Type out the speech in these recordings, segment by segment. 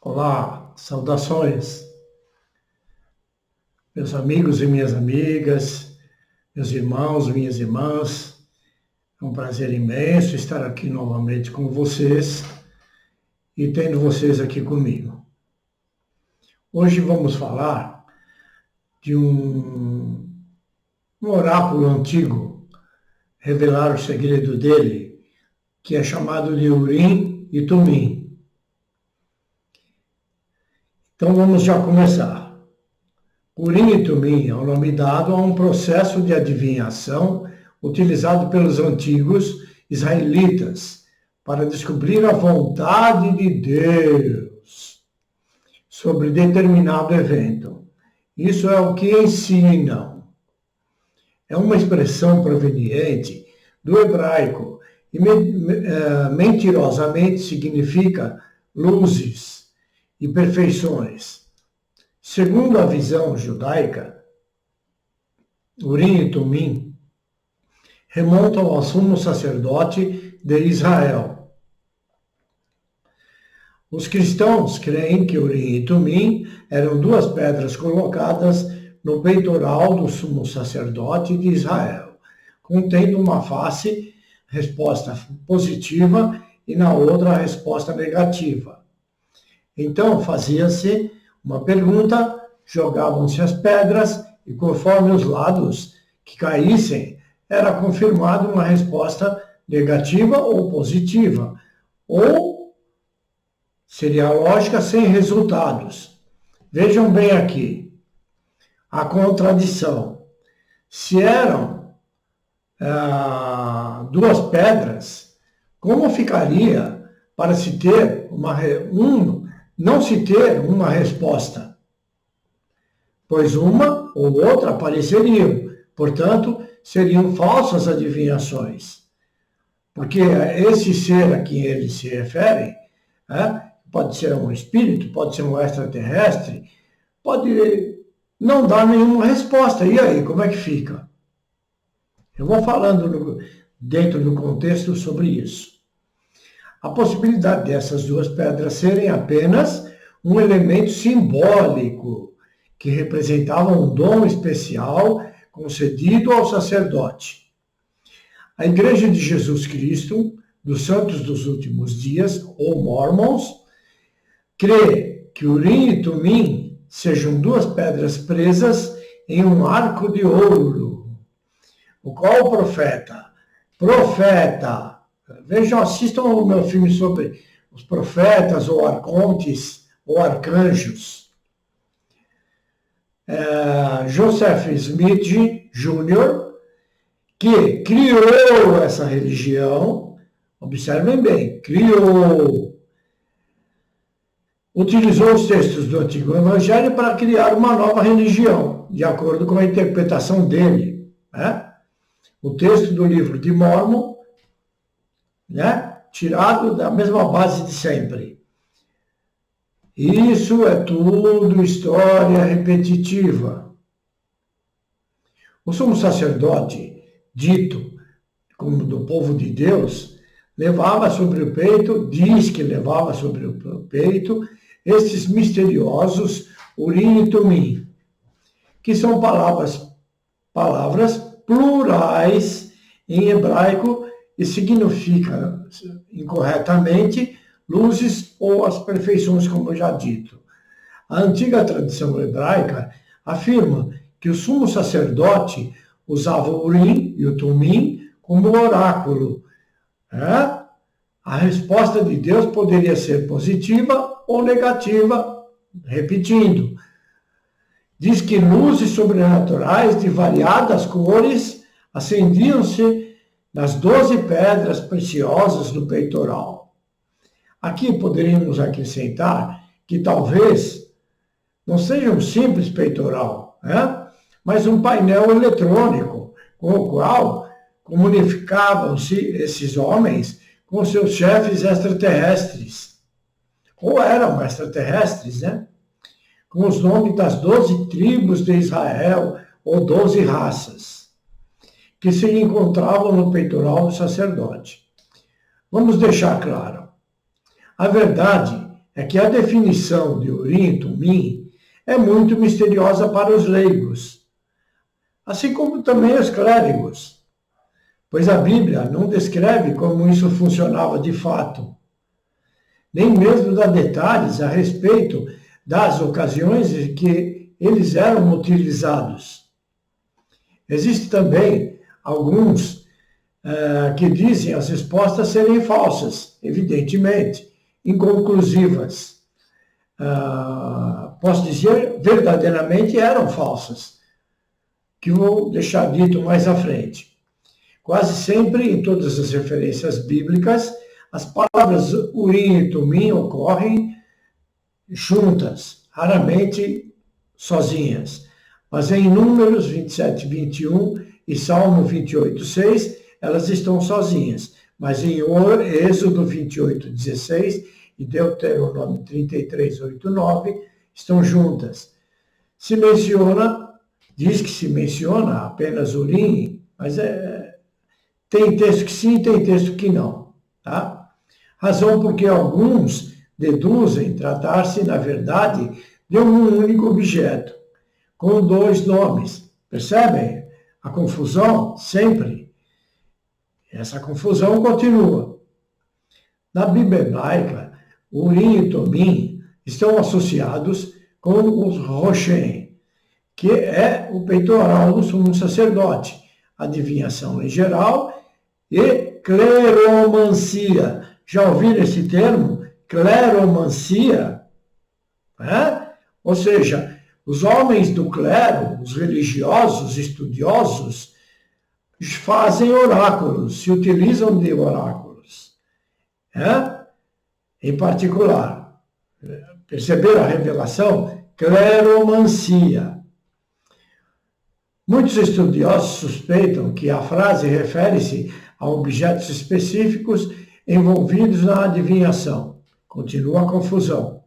Olá, saudações, meus amigos e minhas amigas, meus irmãos, minhas irmãs. É um prazer imenso estar aqui novamente com vocês e tendo vocês aqui comigo. Hoje vamos falar de um oráculo antigo, revelar o segredo dele, que é chamado de Urim e Tumim. Então vamos já começar. Urim e Tumim é o nome dado a um processo de adivinhação utilizado pelos antigos israelitas para descobrir a vontade de Deus sobre determinado evento. Isso é o que ensinam. É uma expressão proveniente do hebraico e mentirosamente significa luzes e perfeições. Segundo a visão judaica, Urim e Tumim remontam ao sumo sacerdote de Israel. Os cristãos creem que Urim e Tumim eram duas pedras colocadas no peitoral do sumo sacerdote de Israel, contendo uma face, resposta positiva, e na outra a resposta negativa. Então fazia-se uma pergunta, jogavam-se as pedras e conforme os lados que caíssem, era confirmada uma resposta negativa ou positiva, ou seria a lógica sem resultados. Vejam bem aqui a contradição. Se eram duas pedras, como ficaria para se ter não se ter uma resposta? Pois uma ou outra apareceriam, portanto, seriam falsas adivinhações. Porque esse ser a quem eles se referem, pode ser um espírito, pode ser um extraterrestre, pode não dar nenhuma resposta. E aí, como é que fica? Eu vou falando dentro do contexto sobre isso. A possibilidade dessas duas pedras serem apenas um elemento simbólico que representava um dom especial concedido ao sacerdote. A Igreja de Jesus Cristo, dos Santos dos Últimos Dias, ou Mormons, crê que Urim e Tumim sejam duas pedras presas em um arco de ouro, o qual o profeta, vejam, assistam o meu filme sobre os profetas, ou arcontes, ou arcanjos. Joseph Smith Jr., que criou essa religião, observem bem, utilizou os textos do Antigo Evangelho para criar uma nova religião, de acordo com a interpretação dele. O texto do livro de Mórmon, tirado da mesma base de sempre. Isso é tudo história repetitiva. O sumo sacerdote, dito como do povo de Deus, levava sobre o peito, diz que levava sobre o peito, estes misteriosos Urim e Tumim, que são palavras plurais em hebraico e significa incorretamente luzes ou as perfeições, como já dito. A antiga tradição hebraica afirma que o sumo sacerdote usava o Urim e o Tumim como oráculo. A resposta de Deus poderia ser positiva ou negativa, repetindo. Diz que luzes sobrenaturais de variadas cores acendiam-se nas 12 pedras preciosas do peitoral. Aqui poderíamos acrescentar que talvez não seja um simples peitoral, mas um painel eletrônico, com o qual comunicavam-se esses homens com seus chefes extraterrestres. Ou eram extraterrestres, com os nomes das 12 tribos de Israel, ou 12 raças, que se encontravam no peitoral do sacerdote. Vamos deixar claro. A verdade é que a definição de Urim e Tumim é muito misteriosa para os leigos, assim como também os clérigos, pois a Bíblia não descreve como isso funcionava de fato, nem mesmo dá detalhes a respeito das ocasiões em que eles eram utilizados. Existem também alguns que dizem as respostas serem falsas, evidentemente, inconclusivas. Posso dizer, verdadeiramente eram falsas, que vou deixar dito mais à frente. Quase sempre, em todas as referências bíblicas, as palavras Urim e Tumim ocorrem juntas, raramente sozinhas. Mas em Números 27, 21 e Salmo 28, 6, elas estão sozinhas. Mas em Êxodo 28, 16 e Deuteronômio 33, 8, 9 estão juntas. Diz que se menciona apenas Urim, mas tem texto que sim, tem texto que não. Tá? Razão porque alguns deduzem tratar-se, na verdade, de um único objeto, com dois nomes. Percebem a confusão? Sempre. Essa confusão continua. Na Bíblia hebraica, Urim e Tumim estão associados com os Roshem, que é o peitoral do sumo sacerdote, adivinhação em geral e cleromancia. Já ouviram esse termo? Cleromancia? Ou seja, os homens do clero, os religiosos, estudiosos, fazem oráculos, se utilizam de oráculos. Em particular, perceberam a revelação? Cleromancia. Muitos estudiosos suspeitam que a frase refere-se a objetos específicos envolvidos na adivinhação. Continua a confusão.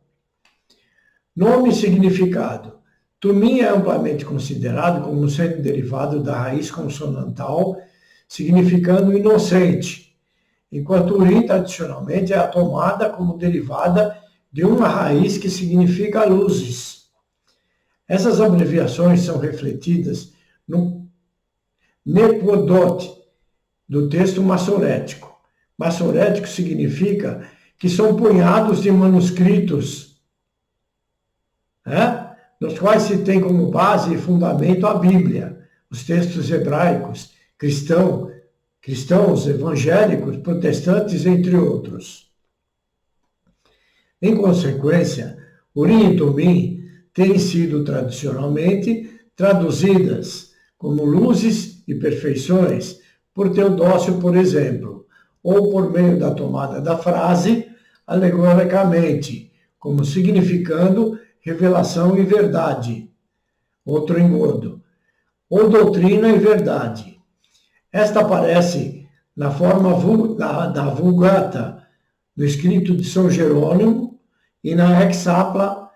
Nome e significado. Tumim é amplamente considerado como sendo derivado da raiz consonantal, significando inocente, enquanto Urim tradicionalmente é tomada como derivada de uma raiz que significa luzes. Essas abreviações são refletidas no Nepodot do texto massorético. Massorético significa que são punhados de manuscritos, nos quais se tem como base e fundamento a Bíblia, os textos hebraicos, cristãos, evangélicos, protestantes, entre outros. Em consequência, Urim e Tumim têm sido tradicionalmente traduzidas como luzes e perfeições por Teodócio, por exemplo, ou por meio da tomada da frase, alegoricamente, como significando revelação e verdade. Outro engodo. Ou doutrina e verdade. Esta aparece na forma da Vulgata, no escrito de São Jerônimo, e na Hexapla,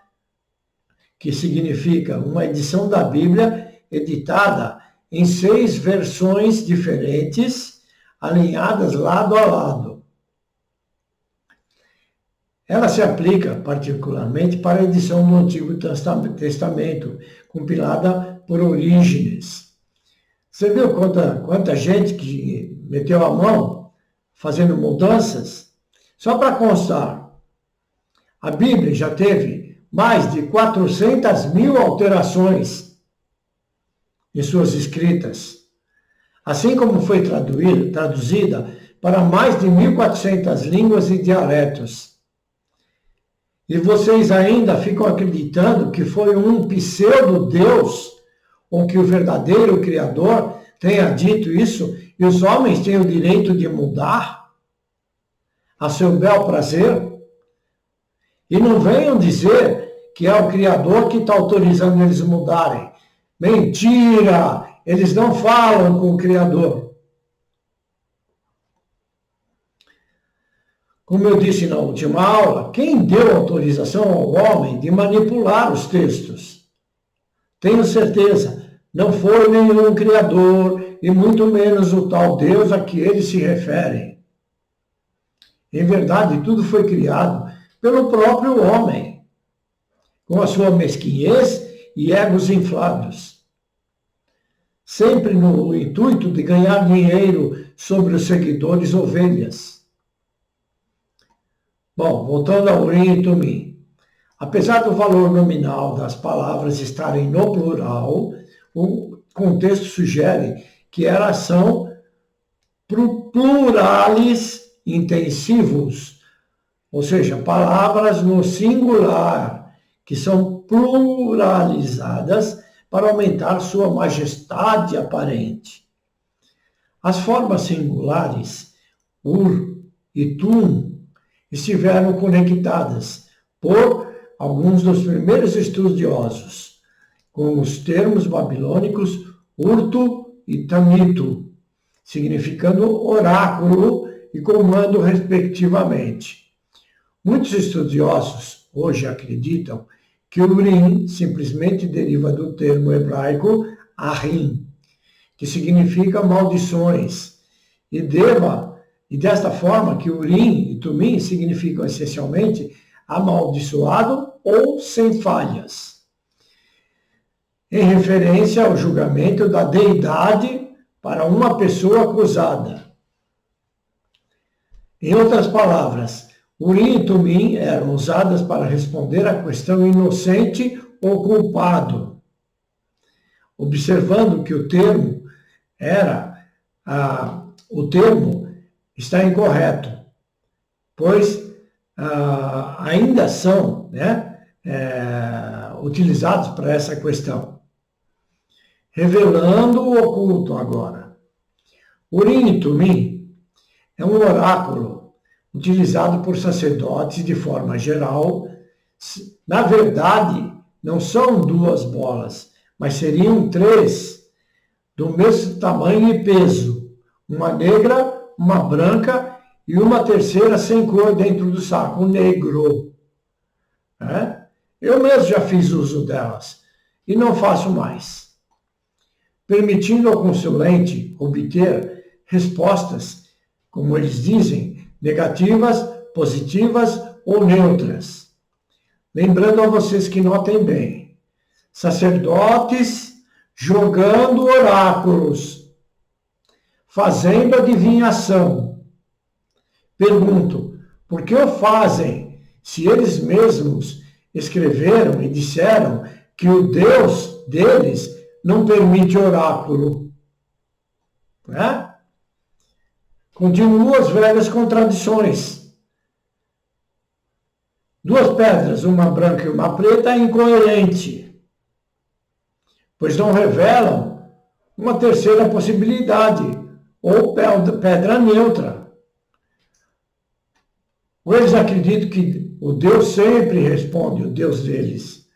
que significa uma edição da Bíblia editada em 6 versões diferentes, alinhadas lado a lado. Ela se aplica particularmente para a edição do Antigo Testamento, compilada por Orígenes. Você viu quanta gente que meteu a mão fazendo mudanças? Só para constar, a Bíblia já teve mais de 400.000 alterações em suas escritas, assim como foi traduzida para mais de 1.400 línguas e dialetos. E vocês ainda ficam acreditando que foi um pseudo-deus, ou que o verdadeiro Criador tenha dito isso, e os homens têm o direito de mudar a seu bel prazer? E não venham dizer que é o Criador que está autorizando eles mudarem. Mentira! Eles não falam com o Criador. Como eu disse na última aula, quem deu autorização ao homem de manipular os textos? Tenho certeza, não foi nenhum Criador, e muito menos o tal Deus a que eles se referem. Em verdade, tudo foi criado pelo próprio homem, com a sua mesquinhez e egos inflados, sempre no intuito de ganhar dinheiro sobre os seguidores ovelhas. Bom, voltando ao Urim e Tumim. Apesar do valor nominal das palavras estarem no plural, o contexto sugere que elas são plurales intensivos, ou seja, palavras no singular, que são pluralizadas para aumentar sua majestade aparente. As formas singulares, Ur e Tum, estiveram conectadas por alguns dos primeiros estudiosos, com os termos babilônicos Urtu e Tamito, significando oráculo e comando, respectivamente. Muitos estudiosos hoje acreditam que o Urim simplesmente deriva do termo hebraico Arim, que significa maldições, e desta forma que Urim e Tumim significam essencialmente amaldiçoado ou sem falhas, em referência ao julgamento da deidade para uma pessoa acusada. Em outras palavras, Urim e Tumim eram usadas para responder à questão inocente ou culpado, observando que o termo está incorreto, pois ainda são utilizados para essa questão. Revelando o oculto agora. Urim e Tumim é um oráculo utilizado por sacerdotes de forma geral. Na verdade, não são duas bolas, mas seriam três, do mesmo tamanho e peso. Uma negra, uma branca e uma terceira sem cor dentro do saco, negro. Eu mesmo já fiz uso delas e não faço mais, permitindo ao consulente obter respostas, como eles dizem, negativas, positivas ou neutras. Lembrando a vocês que notem bem, sacerdotes jogando oráculos, fazendo adivinhação. Pergunto, por que o fazem se eles mesmos escreveram e disseram que o Deus deles não permite oráculo? Continuam as velhas contradições. Duas pedras, uma branca e uma preta, é incoerente, pois não revelam uma terceira possibilidade, ou pedra neutra. Ou eles acreditam que o Deus sempre responde, o Deus deles.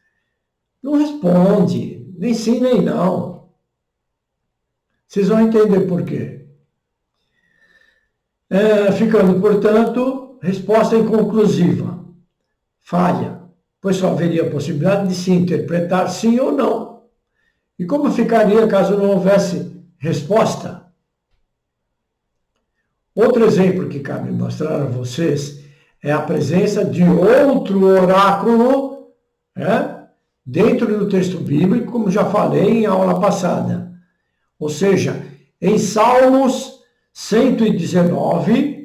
Não responde, nem sim nem não. Vocês vão entender por quê. Ficando, portanto, resposta inconclusiva. Falha, pois só haveria a possibilidade de se interpretar sim ou não. E como ficaria caso não houvesse resposta? Outro exemplo que cabe mostrar a vocês é a presença de outro oráculo dentro do texto bíblico, como já falei em aula passada. Ou seja, em Salmos 119,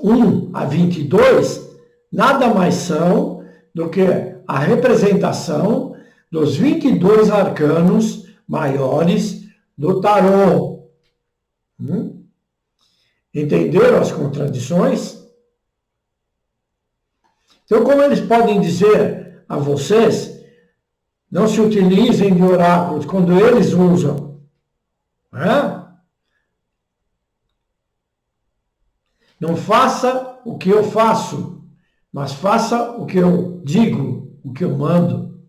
1 a 22, nada mais são do que a representação dos 22 arcanos maiores do tarô. Entenderam as contradições? Então, como eles podem dizer a vocês, não se utilizem de oráculos quando eles usam? Não faça o que eu faço, mas faça o que eu digo, o que eu mando.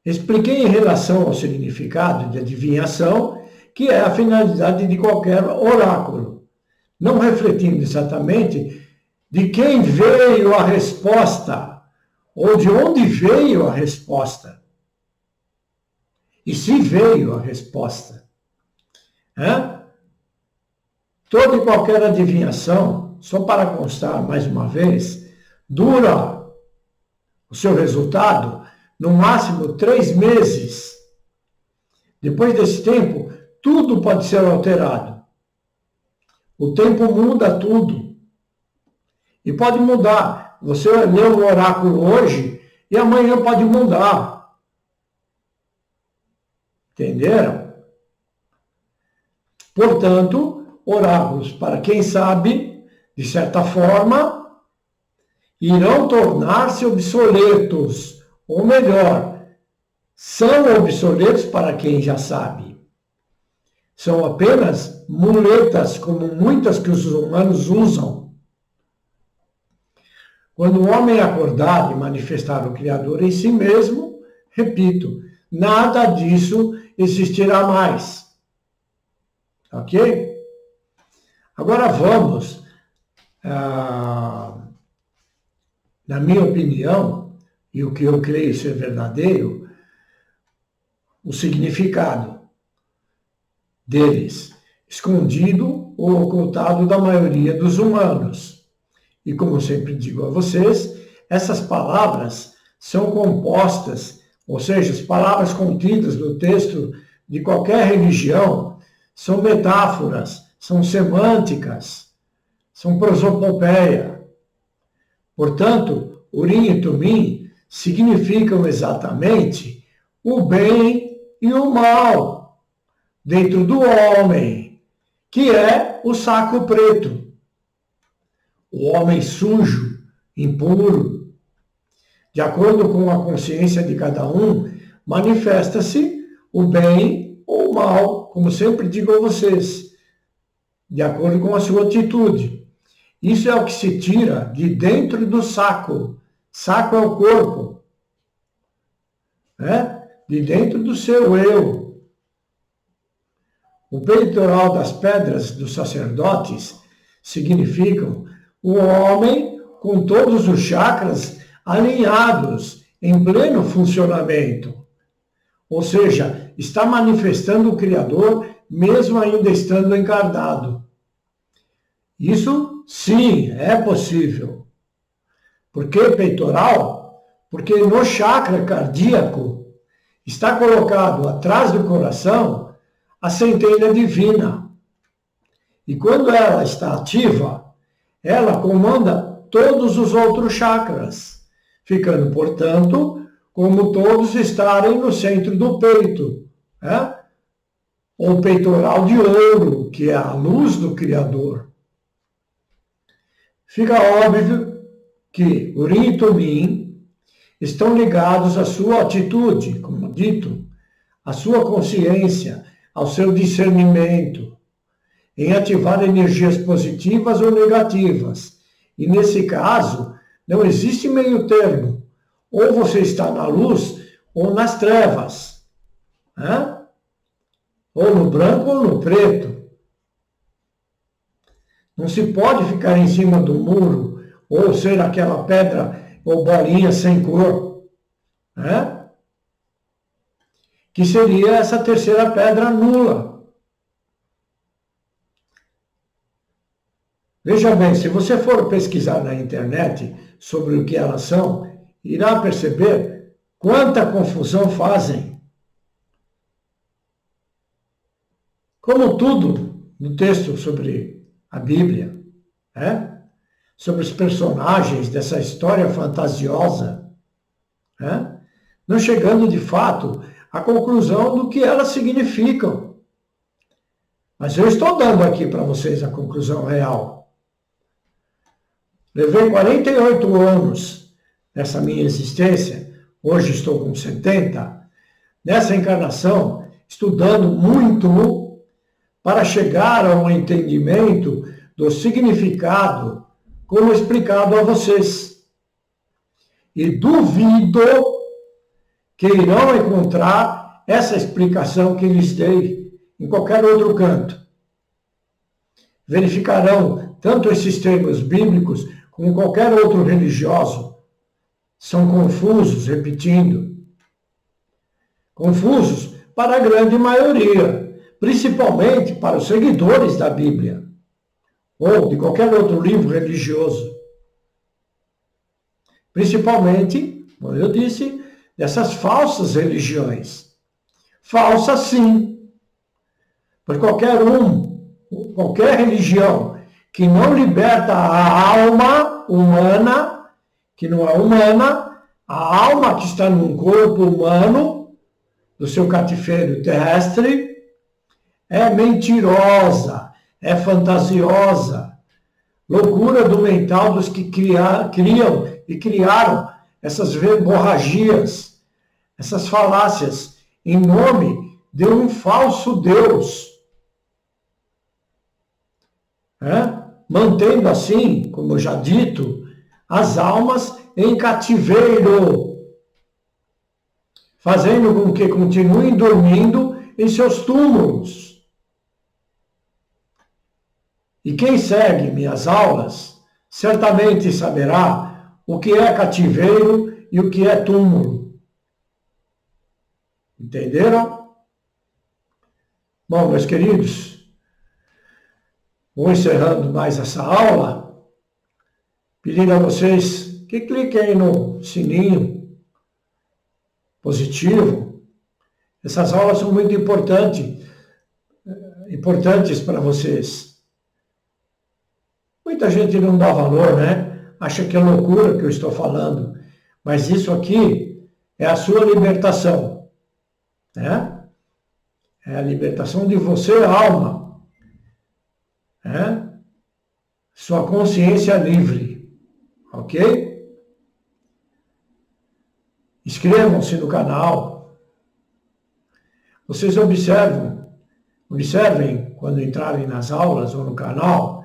Expliquei em relação ao significado de adivinhação, que é a finalidade de qualquer oráculo, não refletindo exatamente de quem veio a resposta, ou de onde veio a resposta, e se veio a resposta. Toda e qualquer adivinhação, só para constar mais uma vez, dura o seu resultado no máximo 3 meses. Depois desse tempo, tudo pode ser alterado. O tempo muda tudo. E pode mudar. Você lê um oráculo hoje e amanhã pode mudar. Entenderam? Portanto, oráculos, para quem sabe, de certa forma, irão tornar-se obsoletos. Ou melhor, são obsoletos para quem já sabe. São apenas muletas, como muitas que os humanos usam. Quando o homem acordar e manifestar o Criador em si mesmo, repito, nada disso existirá mais. Ok? Agora vamos, na minha opinião, e o que eu creio ser verdadeiro, o significado deles, escondido ou ocultado da maioria dos humanos. E como sempre digo a vocês, essas palavras são compostas, ou seja, as palavras contidas no texto de qualquer religião são metáforas, são semânticas, são prosopopeia. Portanto, Urim e Tumim significam exatamente o bem e o mal dentro do homem, que é o saco preto. O homem sujo, impuro. De acordo com a consciência de cada um, manifesta-se o bem ou o mal, como sempre digo a vocês, de acordo com a sua atitude. Isso é o que se tira de dentro do saco. Saco é o corpo, né? De dentro do seu eu. O peitoral das pedras dos sacerdotes significam o homem com todos os chakras alinhados, em pleno funcionamento. Ou seja, está manifestando o Criador mesmo ainda estando encarnado. Isso, sim, é possível. Por que peitoral? Porque no chakra cardíaco está colocado atrás do coração a centelha divina. E quando ela está ativa, ela comanda todos os outros chakras, ficando, portanto, como todos estarem no centro do peito, né? Ou peitoral de ouro, que é a luz do Criador. Fica óbvio que Urim e Tumim estão ligados à sua atitude, como dito, à sua consciência, ao seu discernimento, em ativar energias positivas ou negativas. E nesse caso, não existe meio termo. Ou você está na luz ou nas trevas. Né? Ou no branco ou no preto. Não se pode ficar em cima do muro ou ser aquela pedra ou bolinha sem cor. Né? Que seria essa terceira pedra nula. Veja bem, se você for pesquisar na internet sobre o que elas são, irá perceber quanta confusão fazem. Como tudo no texto sobre a Bíblia, né? Sobre os personagens dessa história fantasiosa, né? Não chegando de fato à conclusão do que elas significam. Mas eu estou dando aqui para vocês a conclusão real. Levei 48 anos nessa minha existência, hoje estou com 70, nessa encarnação, estudando muito para chegar a um entendimento do significado, como explicado a vocês. E duvido que irão encontrar essa explicação que lhes dei em qualquer outro canto. Verificarão tanto esses termos bíblicos como qualquer outro religioso. São confusos, repetindo. Confusos para a grande maioria, principalmente para os seguidores da Bíblia. ou de qualquer outro livro religioso. Principalmente, como eu disse, dessas falsas religiões. Falsas, sim. Pois qualquer religião que não liberta a alma humana, que não é humana, a alma que está num corpo humano, do seu cativeiro terrestre, é mentirosa, é fantasiosa, loucura do mental dos que criam e criaram essas verborragias, essas falácias, em nome de um falso Deus. Mantendo assim, como eu já dito, as almas em cativeiro, fazendo com que continuem dormindo em seus túmulos. E quem segue minhas aulas certamente saberá o que é cativeiro e o que é túmulo. Entenderam? Bom, meus queridos, vou encerrando mais essa aula, pedindo a vocês que cliquem no sininho positivo. Essas aulas são muito importantes para vocês. Muita gente não dá valor, né? Acha que é loucura que eu estou falando. Mas isso aqui é a sua libertação, né? É a libertação de você, alma. Né? Sua consciência livre. Ok? Inscrevam-se no canal. Vocês observem quando entrarem nas aulas ou no canal,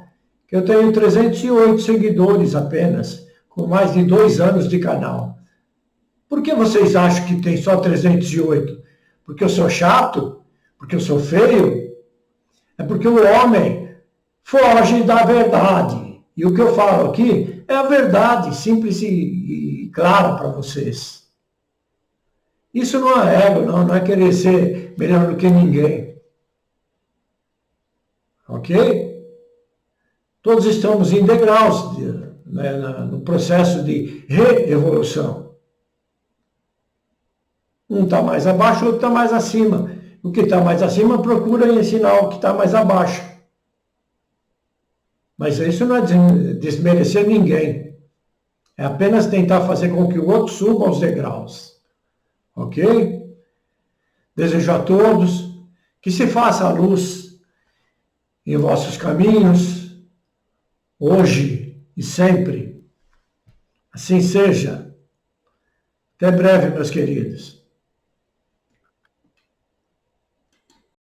que eu tenho 308 seguidores apenas, com mais de 2 anos de canal. Por que vocês acham que tem só 308? Porque eu sou chato? Porque eu sou feio? É porque o homem foge da verdade. E o que eu falo aqui é a verdade, simples e clara para vocês. Isso não é ego, não é querer ser melhor do que ninguém. Ok? Todos estamos em degraus no processo de reevolução. Um está mais abaixo, o outro está mais acima. O que está mais acima procura ensinar o que está mais abaixo. Mas isso não é desmerecer ninguém. É apenas tentar fazer com que o outro suba aos degraus. Ok? Desejo a todos que se faça a luz em vossos caminhos, hoje e sempre. Assim seja. Até breve, meus queridos.